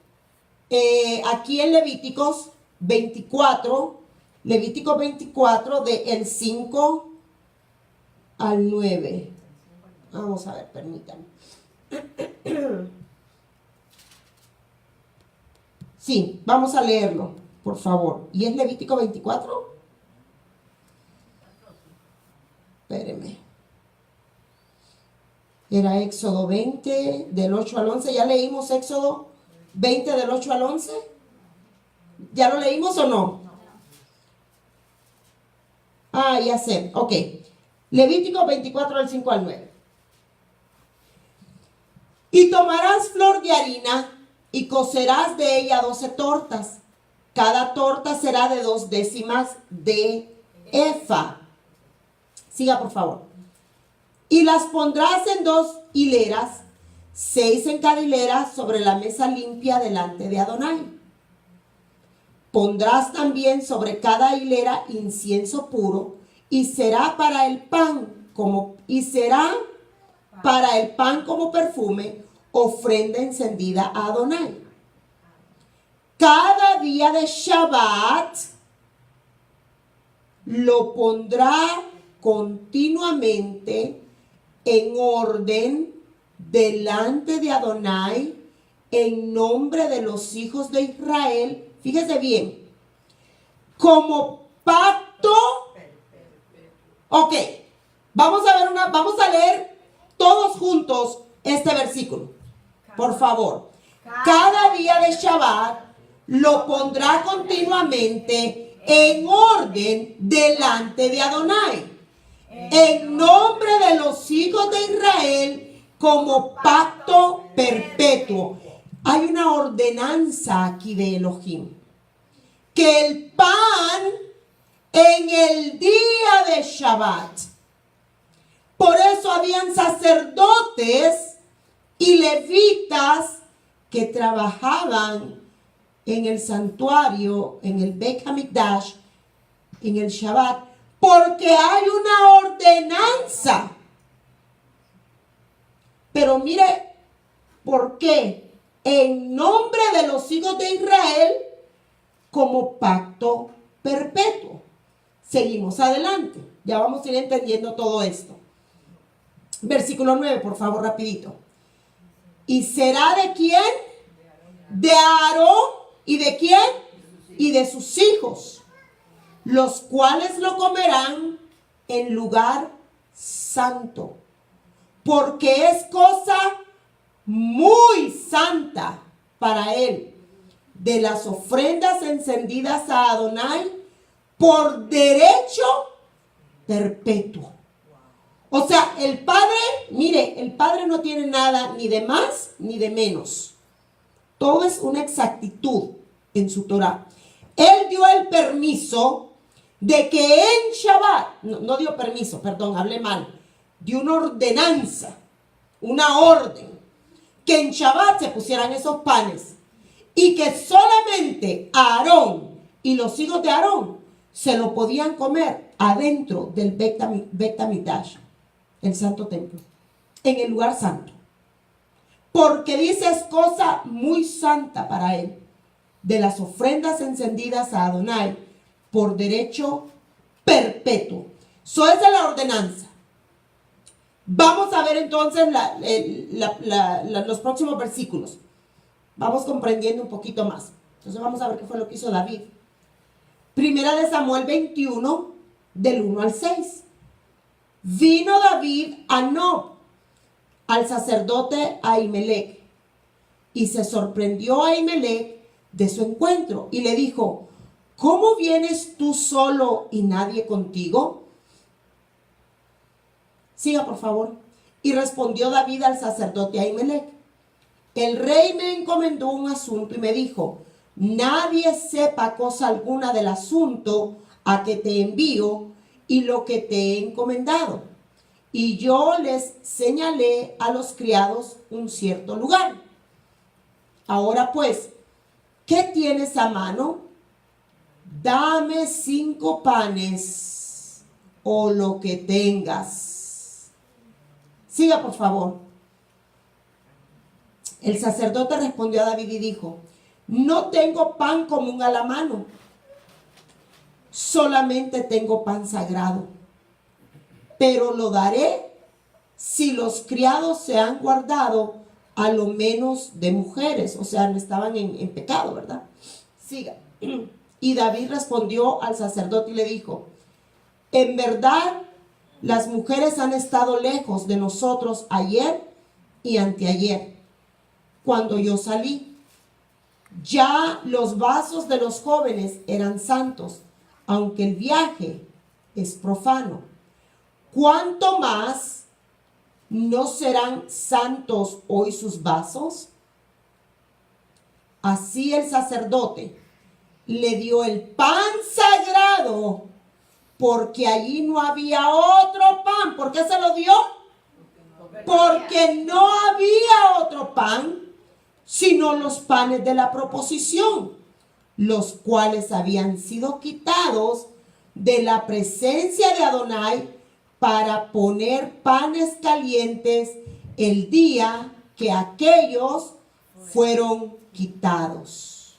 aquí en Levíticos 24, Levítico 24 del 5 al 9. Vamos a ver, permítanme. Sí, vamos a leerlo, por favor. ¿Y es Levítico 24? Espérenme. Era Éxodo 20, del 8 al 11. ¿Ya leímos Éxodo 20, del 8 al 11? ¿Ya lo leímos o no? Ah, ya sé. Ok. Levítico 24, del 5 al 9. Y tomarás flor de harina y cocerás de ella 12 tortas. Cada torta será de 2 décimas de efa. Siga, por favor. y las pondrás en 2 hileras, 6 en cada hilera sobre la mesa limpia delante de Adonai. Pondrás también sobre cada hilera incienso puro, y será para el pan como perfume, ofrenda encendida a Adonai. Cada día de Shabbat lo pondrá continuamente en orden delante de Adonai en nombre de los hijos de Israel. Fíjese bien, como pacto. Ok, vamos a leer todos juntos este versículo. Por favor. Cada día de Shabbat lo pondrá continuamente en orden delante de Adonai, en nombre de los hijos de Israel, como pacto perpetuo. Hay una ordenanza aquí de Elohim, que el pan en el día de Shabbat. Por eso habían sacerdotes y levitas que trabajaban en el santuario, en el Beit HaMikdash, en el Shabbat, porque hay una ordenanza. Pero mire, ¿por qué? En nombre de los hijos de Israel, como pacto perpetuo. Seguimos adelante. Ya vamos a ir entendiendo todo esto. Versículo 9, por favor, rapidito. ¿Y será de quién? De Aarón. ¿Y de quién? Y de sus hijos, los cuales lo comerán en lugar santo, porque es cosa muy santa para él, de las ofrendas encendidas a Adonai por derecho perpetuo. O sea, el Padre, mire, el Padre no tiene nada ni de más ni de menos. Todo es una exactitud en su Torah. Él dio el permiso de que en Shabbat, no dio permiso, perdón, hablé mal, dio una ordenanza, una orden, que en Shabbat se pusieran esos panes y que solamente Aarón y los hijos de Aarón se lo podían comer adentro del Beit HaMikdash, el santo templo, en el lugar santo. Porque dice es cosa muy santa para él, de las ofrendas encendidas a Adonai por derecho perpetuo. Eso es la ordenanza. Vamos a ver entonces los próximos versículos. Vamos comprendiendo un poquito más. Entonces vamos a ver qué fue lo que hizo David. Primera de Samuel 21, del 1 al 6. Vino David a Nob, al sacerdote Ahimelech, y se sorprendió a Ahimelech de su encuentro, y le dijo: ¿cómo vienes tú solo y nadie contigo? Siga, por favor. Y respondió David al sacerdote Ahimelech: el rey me encomendó un asunto y me dijo: nadie sepa cosa alguna del asunto a que te envío y lo que te he encomendado. Y yo les señalé a los criados un cierto lugar. Ahora pues, ¿qué tienes a mano? Dame 5 panes o lo que tengas. Siga, por favor. El sacerdote respondió a David y dijo: no tengo pan común a la mano, solamente tengo pan sagrado, pero lo daré si los criados se han guardado a lo menos de mujeres. O sea, no estaban en pecado, ¿verdad? Siga. Y David respondió al sacerdote y le dijo: en verdad, las mujeres han estado lejos de nosotros ayer y anteayer, cuando yo salí. Ya los vasos de los jóvenes eran santos, aunque el viaje es profano. ¿Cuánto más no serán santos hoy sus vasos? Así el sacerdote le dio el pan sagrado, porque allí no había otro pan. ¿Por qué se lo dio? porque no había otro pan, sino los panes de la proposición, los cuales habían sido quitados de la presencia de Adonai para poner panes calientes el día que aquellos fueron quitados.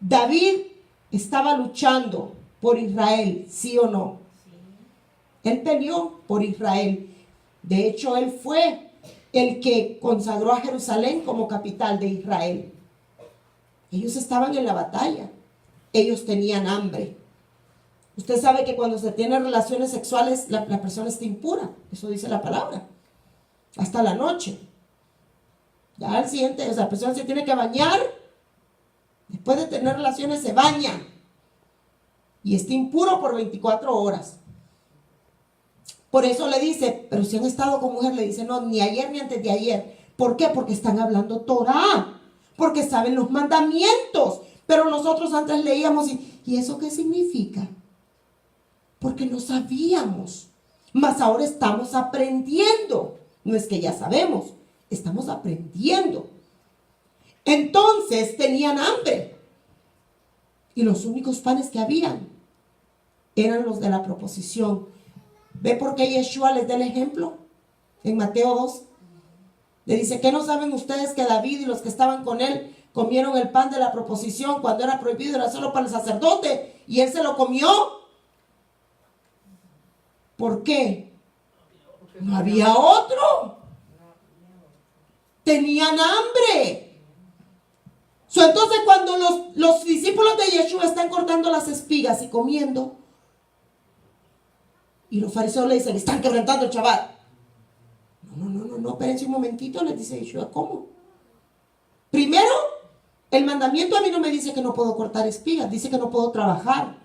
David estaba luchando por Israel, ¿sí o no? Él peleó por Israel. De hecho, él fue el que consagró a Jerusalén como capital de Israel. Ellos estaban en la batalla. Ellos tenían hambre. Usted sabe que cuando se tienen relaciones sexuales, la persona está impura. Eso dice la palabra. Hasta la noche. Ya al siguiente, la persona se tiene que bañar. Después de tener relaciones se baña. Y está impuro por 24 horas. Por eso le dice, pero si han estado con mujer, le dice, no, ni ayer ni antes de ayer. ¿Por qué? Porque están hablando Torah. Porque saben los mandamientos. Pero nosotros antes leíamos, ¿y eso qué significa? Porque no sabíamos. Mas ahora estamos aprendiendo. No es que ya sabemos, estamos aprendiendo. Entonces tenían hambre. Y los únicos panes que habían eran los de la proposición. ¿Ve por qué Yeshua les da el ejemplo? En Mateo 2. Le dice, ¿qué no saben ustedes que David y los que estaban con él comieron el pan de la proposición cuando era prohibido? Era solo para el sacerdote y él se lo comió. ¿Por qué? No había otro. Tenían hambre. Entonces cuando los discípulos de Yeshua están cortando las espigas y comiendo, y los fariseos le dicen, están quebrantando el Shabbat. No, espérense un momentito, les dice Yeshua, ¿cómo? Primero, el mandamiento a mí no me dice que no puedo cortar espigas, dice que no puedo trabajar.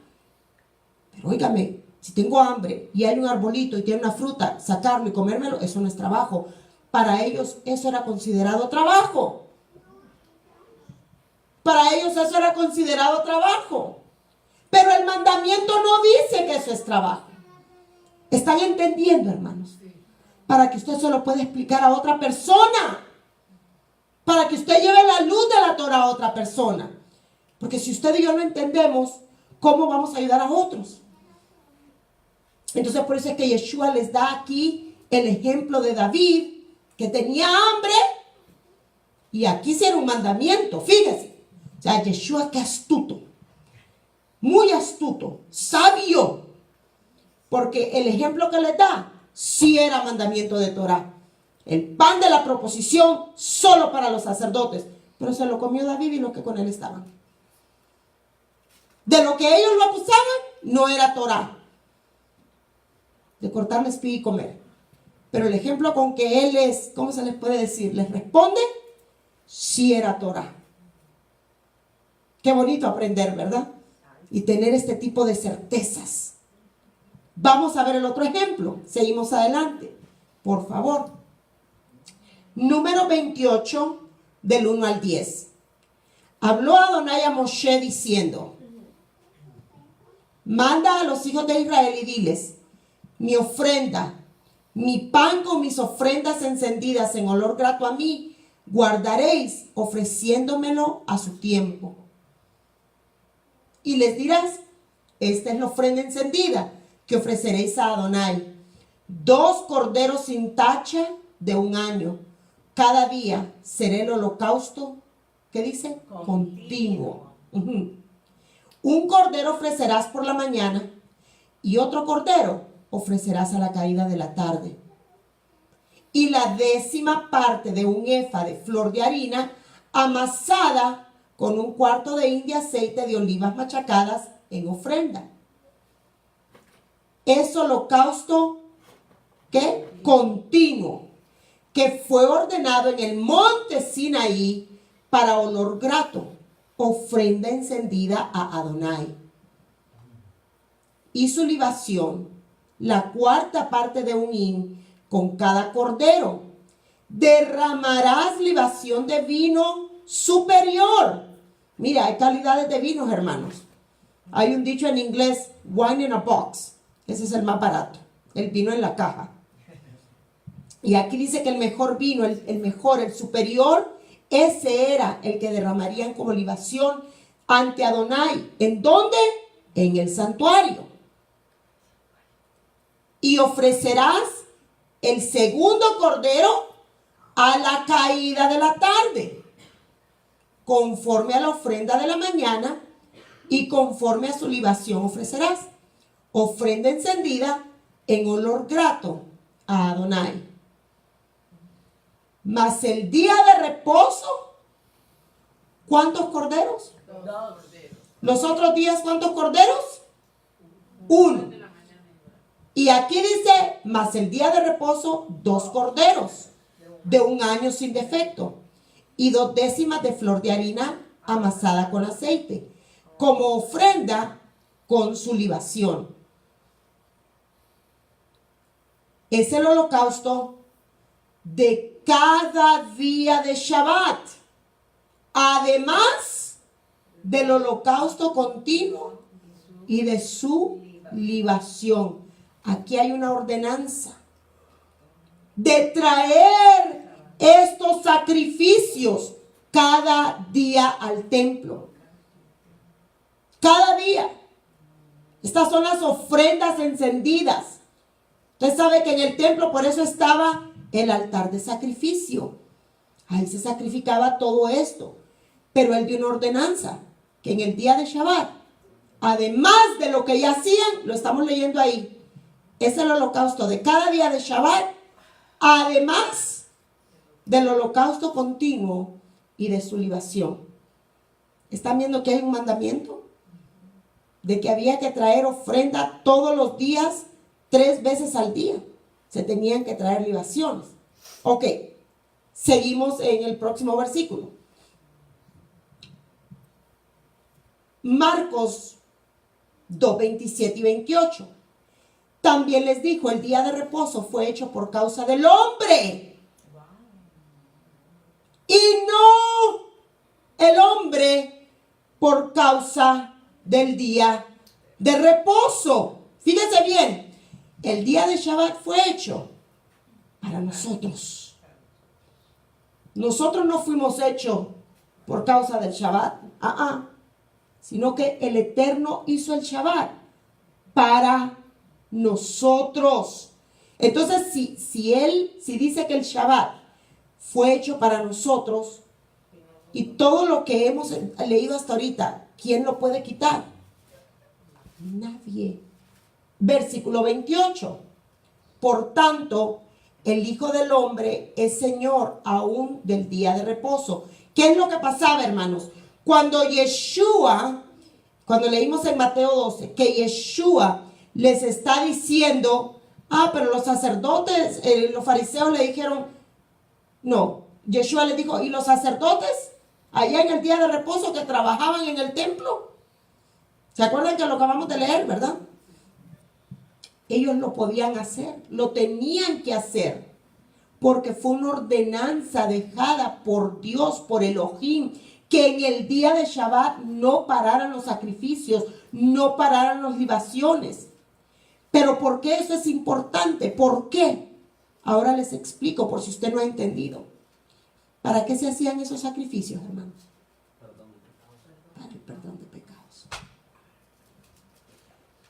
Pero óigame, si tengo hambre y hay un arbolito y tiene una fruta, sacarlo y comérmelo, eso no es trabajo. Para ellos eso era considerado trabajo. Para ellos eso era considerado trabajo. Pero el mandamiento no dice que eso es trabajo. ¿Están entendiendo, hermanos? Para que usted se lo pueda explicar a otra persona. Para que usted lleve la luz de la Torah a otra persona. Porque si usted y yo no entendemos, ¿cómo vamos a ayudar a otros? Entonces por eso es que Yeshua les da aquí el ejemplo de David, que tenía hambre, y aquí sí era un mandamiento, fíjese. O sea, Yeshua, qué astuto, muy astuto, sabio, porque el ejemplo que les da sí era mandamiento de Torah. El pan de la proposición solo para los sacerdotes, pero se lo comió David y los que con él estaban. De lo que ellos lo acusaban no era Torah, de cortar la espiga y comer. Pero el ejemplo con que él es, ¿cómo se les puede decir? Les responde, sí era Torah. Qué bonito aprender, ¿verdad? Y tener este tipo de certezas. Vamos a ver el otro ejemplo. Seguimos adelante, por favor. Número 28, del 1 al 10. Habló Adonai a Moshe diciendo, manda a los hijos de Israel y diles, mi ofrenda, mi pan con mis ofrendas encendidas en olor grato a mí, guardaréis ofreciéndomelo a su tiempo. Y les dirás, esta es la ofrenda encendida que ofreceréis a Adonai. 2 corderos sin tacha de 1 año. Cada día será el holocausto, ¿qué dice? Continuo. Un cordero ofrecerás por la mañana y otro cordero ofrecerás a la caída de la tarde. Y la 10ª parte de 1 efa de flor de harina amasada con 1/4 de hin de aceite de olivas machacadas en ofrenda. Es holocausto, ¿qué? Continuo, que fue ordenado en el monte Sinaí para olor grato, ofrenda encendida a Adonai. Y su libación, la 4ª parte de 1 hin con cada cordero. Derramarás libación de vino superior. Mira, hay calidades de vinos, hermanos. Hay un dicho en inglés, wine in a box. Ese es el más barato, el vino en la caja. Y aquí dice que el mejor vino, el mejor, el superior, ese era el que derramarían como libación ante Adonai. ¿En dónde? En el santuario. Y ofrecerás el segundo cordero a la caída de la tarde, conforme a la ofrenda de la mañana, y conforme a su libación ofrecerás ofrenda encendida en olor grato a Adonai. Mas el día de reposo, ¿cuántos corderos? 2. Los otros días, ¿cuántos corderos? 1. Y aquí dice, mas el día de reposo, 2 corderos de 1 año sin defecto, y 2 décimas de flor de harina amasada con aceite, como ofrenda con su libación. Es el holocausto de cada día de Shabbat, además del holocausto continuo y de su libación. Aquí hay una ordenanza de traer estos sacrificios cada día al templo. Cada día. Estas son las ofrendas encendidas. Usted sabe que en el templo por eso estaba el altar de sacrificio. Ahí se sacrificaba todo esto. Pero él dio una ordenanza que en el día de Shabbat, además de lo que ya hacían, lo estamos leyendo ahí, es el holocausto de cada día de Shabbat, además del holocausto continuo y de su libación. ¿Están viendo que hay un mandamiento? De que había que traer ofrenda todos los días, 3 veces al día. Se tenían que traer libaciones. Ok, seguimos en el próximo versículo. Marcos 2, 27 y 28. También les dijo, el día de reposo fue hecho por causa del hombre. Y no el hombre por causa del día de reposo. Fíjense bien, el día de Shabbat fue hecho para nosotros. Nosotros no fuimos hechos por causa del Shabbat, sino que el Eterno hizo el Shabbat para nosotros. Entonces, si dice que el Shabbat fue hecho para nosotros, y todo lo que hemos leído hasta ahorita, ¿quién lo puede quitar? Nadie. Versículo 28. Por tanto, el Hijo del Hombre es Señor aún del día de reposo. ¿Qué es lo que pasaba, hermanos? Cuando leímos en Mateo 12, que Yeshua les está diciendo, pero los sacerdotes, los fariseos le dijeron, no, Yeshua les dijo, ¿y los sacerdotes allá en el día de reposo que trabajaban en el templo? ¿Se acuerdan que lo acabamos de leer, verdad? Ellos lo podían hacer, lo tenían que hacer, porque fue una ordenanza dejada por Dios, por Elohim, que en el día de Shabbat no pararan los sacrificios, no pararan las libaciones. Pero ¿por qué eso es importante? ¿Por qué? Ahora les explico por si usted no ha entendido. ¿Para qué se hacían esos sacrificios, hermanos? Para el perdón de pecados.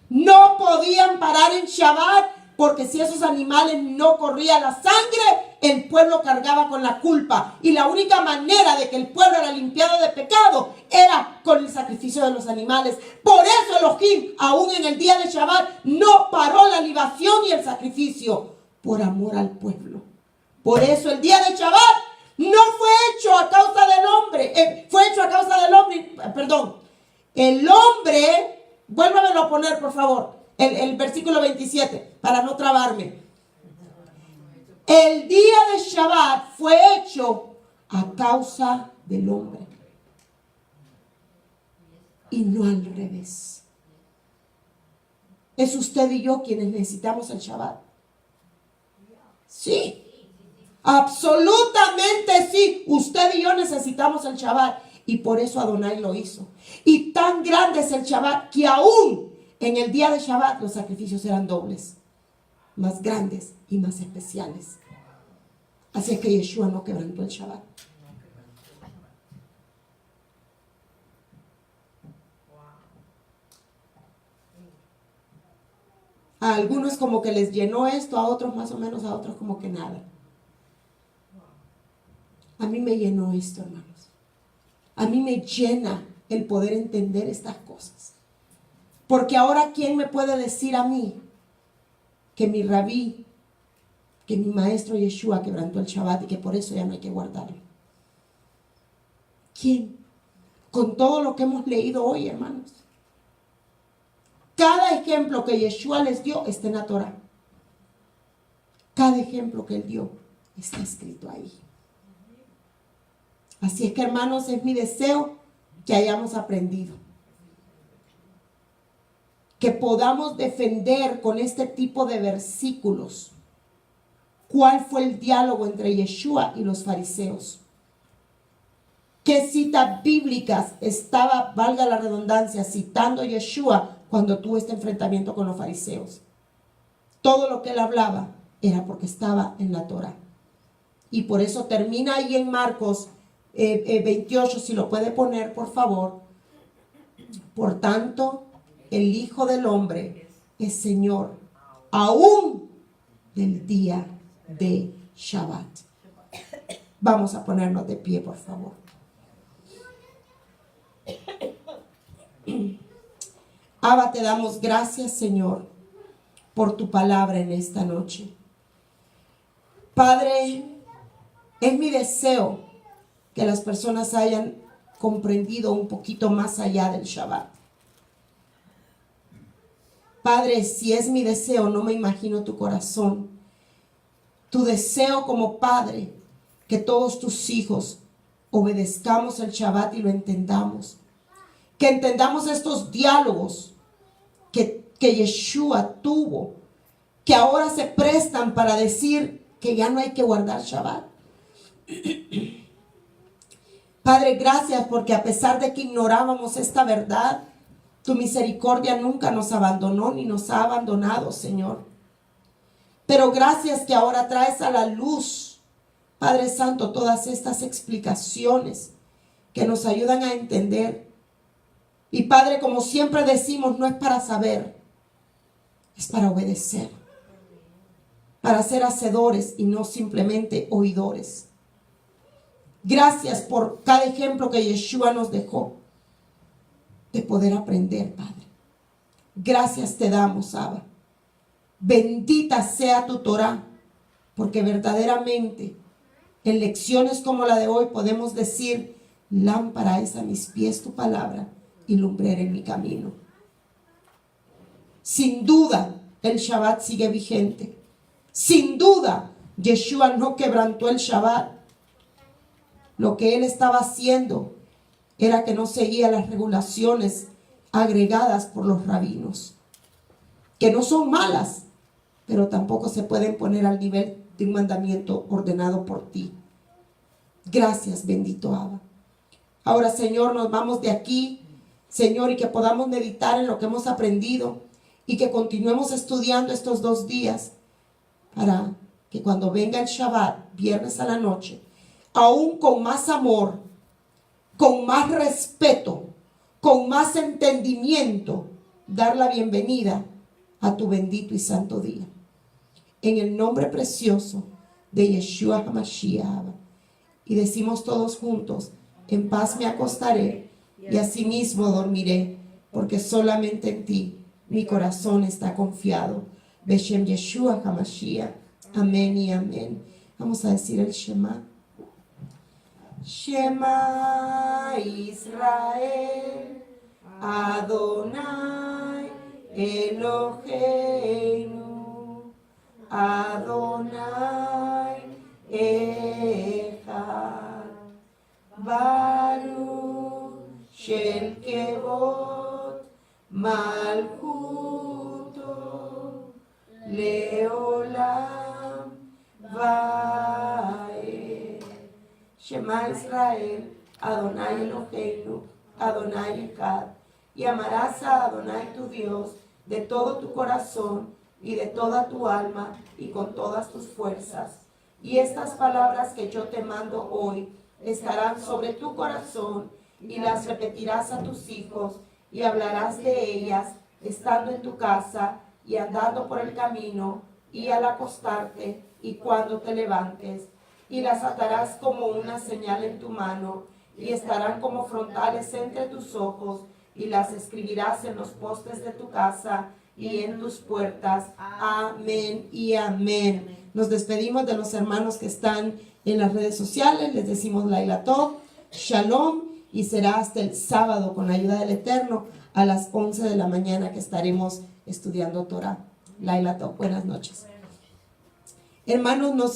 No podían parar en Shabbat porque si esos animales no corrían la sangre, el pueblo cargaba con la culpa. Y la única manera de que el pueblo era limpiado de pecado era con el sacrificio de los animales. Por eso Elohim, aún en el día de Shabbat, no paró la libación y el sacrificio por amor al pueblo. Por eso el día de Shabbat no fue hecho a causa del hombre. Fue hecho a causa del hombre, perdón. El hombre, vuélvamelo a poner, por favor. El versículo 27, para no trabarme. El día de Shabbat fue hecho a causa del hombre. Y no al revés. ¿Es usted y yo quienes necesitamos el Shabbat? Sí. Absolutamente sí. Usted y yo necesitamos el Shabbat. Y por eso Adonai lo hizo. Y tan grande es el Shabbat que aún en el día de Shabbat los sacrificios eran dobles, más grandes y más especiales. Así es que Yeshua no quebrantó el Shabbat. A algunos como que les llenó esto, a otros más o menos, a otros como que nada. A mí me llenó esto, hermanos. A mí me llena el poder entender estas cosas. Porque ahora, ¿quién me puede decir a mí que mi rabí, que mi maestro Yeshua quebrantó el Shabbat y que por eso ya no hay que guardarlo? ¿Quién? Con todo lo que hemos leído hoy, hermanos. Cada ejemplo que Yeshua les dio está en la Torah. Cada ejemplo que él dio está escrito ahí. Así es que, hermanos, es mi deseo que hayamos aprendido. Que podamos defender con este tipo de versículos cuál fue el diálogo entre Yeshua y los fariseos. ¿Qué citas bíblicas estaba, valga la redundancia, citando Yeshua cuando tuvo este enfrentamiento con los fariseos? Todo lo que él hablaba era porque estaba en la Torah. Y por eso termina ahí en Marcos 28, si lo puede poner, por favor. Por tanto, el Hijo del Hombre es Señor, aún del día de Shabbat. Vamos a ponernos de pie, por favor. Abba, te damos gracias, Señor, por tu palabra en esta noche. Padre, es mi deseo que las personas hayan comprendido un poquito más allá del Shabbat. Padre, si es mi deseo, no me imagino tu corazón. Tu deseo como Padre, que todos tus hijos obedezcamos el Shabbat y lo entendamos. Que entendamos estos diálogos que Yeshua tuvo, que ahora se prestan para decir que ya no hay que guardar Shabbat. Padre, gracias porque a pesar de que ignorábamos esta verdad, tu misericordia nunca nos abandonó ni nos ha abandonado, Señor. Pero gracias que ahora traes a la luz, Padre Santo, todas estas explicaciones que nos ayudan a entender. Y Padre, como siempre decimos, no es para saber, es para obedecer. Para ser hacedores y no simplemente oidores. Gracias por cada ejemplo que Yeshua nos dejó de poder aprender, Padre. Gracias te damos, Abba. Bendita sea tu Torah, porque verdaderamente en lecciones como la de hoy podemos decir: lámpara es a mis pies tu palabra y lumbrera en mi camino. Sin duda, el Shabbat sigue vigente. Sin duda, Yeshua no quebrantó el Shabbat. Lo que él estaba haciendo era que no seguía las regulaciones agregadas por los rabinos, que no son malas, pero tampoco se pueden poner al nivel de un mandamiento ordenado por ti. Gracias, bendito Abba. Ahora, Señor, nos vamos de aquí, Señor, y que podamos meditar en lo que hemos aprendido y que continuemos estudiando estos 2 días para que cuando venga el Shabbat, viernes a la noche, aún con más amor, con más respeto, con más entendimiento, dar la bienvenida a tu bendito y santo día. En el nombre precioso de Yeshua HaMashiach. Y decimos todos juntos: en paz me acostaré y asimismo dormiré, porque solamente en ti mi corazón está confiado. Beshem Yeshua HaMashiach. Amén y amén. Vamos a decir el Shema. Shema Israel, Adonai Eloheinu, Adonai Echad, Baruch Shel Kevod Malchuto Leolam Vaed. Shema Israel, Adonai Eloheinu, Adonai Echad. Y amarás a Adonai tu Dios de todo tu corazón y de toda tu alma y con todas tus fuerzas. Y estas palabras que yo te mando hoy estarán sobre tu corazón, y las repetirás a tus hijos, y hablarás de ellas estando en tu casa y andando por el camino y al acostarte y cuando te levantes. Y las atarás como una señal en tu mano, y estarán como frontales entre tus ojos, y las escribirás en los postes de tu casa y en tus puertas. Amén y amén. Nos despedimos de los hermanos que están en las redes sociales. Les decimos Laila Tov, Shalom, y será hasta el sábado con la ayuda del Eterno a las 11 de la mañana que estaremos estudiando Torah. Laila Tov, buenas noches. Hermanos, nos